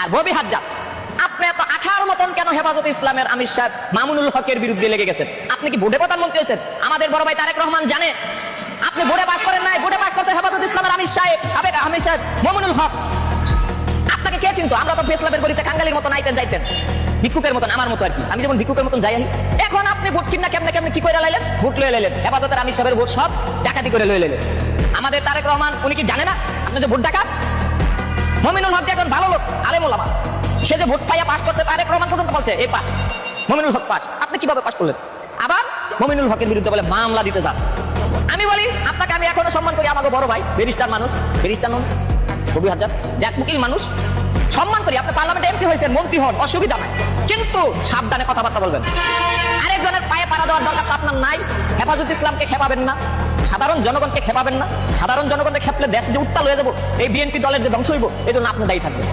আর ববি হাজ্জাত, আপনি এত আঠার মতন কেন হেফাজত ইসলামের আমির সাহেব মামুনুল হকের বিরুদ্ধে লেগে গেছেন? আপনি কি বোর্ডে প্রধানমন্ত্রী হয়েছেন? আমাদের বড় ভাই তারেক রহমান জানে আপনি বোর্ডে পাস করেন নাই, বোর্ডে পাস করছে হেফাজত ইসলামের আমির সাহেব, সাবেক আমির সাহেব মামুনুল হক। আপনাকে কে চিনতো? আমরা তো প্রেস ক্লাবের গলিতে কাঙ্গালির মতন আইতেন যাইতেন, ভিক্ষুকের মতন, আমার মতো আর কি। আমি যেমন ভিক্ষুকের মতন যাই। এখন আপনি ভোট কিনা কেমনে কেমনে কি করে লাইলেন? ভোট লয়ে লাইলেন, হেফাজতের আমির সাহেবের ভোট সব ডাকাতি করে লয়ে লাইলেন। আমাদের তারেক রহমান উনি কি জানে না আপনি যে ভোট ডাকাত? মমিনুল হক যে এখন ভালো লোক, আলেম ওলামা, সে যে ভোট পাইয়া পাস করছে, তারেক রহমান পর্যন্ত বলছে এই পাস, মমিনুল হক পাস। আপনি কিভাবে পাস করলেন? আবার মমিনুল হকের বিরুদ্ধে বলে মামলা দিতে যান। আমি বলি আপনাকে আমি এখনো সম্মান করি, আমাকে বড় ভাই, ব্যারিস্টার মানুষ, ব্যারিস্টার নন কবি হাজার জ্যাক মুকিল মানুষ, সম্মান করি। আপনি পার্লামেন্টে এমপি হয়েছেন, মন্ত্রী হন, অসুবিধা নাই, কিন্তু সাবধানে কথাবার্তা বলবেন। আরেকজনের পায়ে পাড়া দেওয়ার দরকার তো আপনার নাই। হেফাজত ইসলামকে খেপাবেন না, সাধারণ জনগণকে খেপাবেন না। সাধারণ জনগণকে খেপলে দেশে যে উত্তাল হয়ে যাবো, এই বিএনপি দলের যে ধ্বংস হইব, এই জন্য আপনি দায়ী থাকবেন।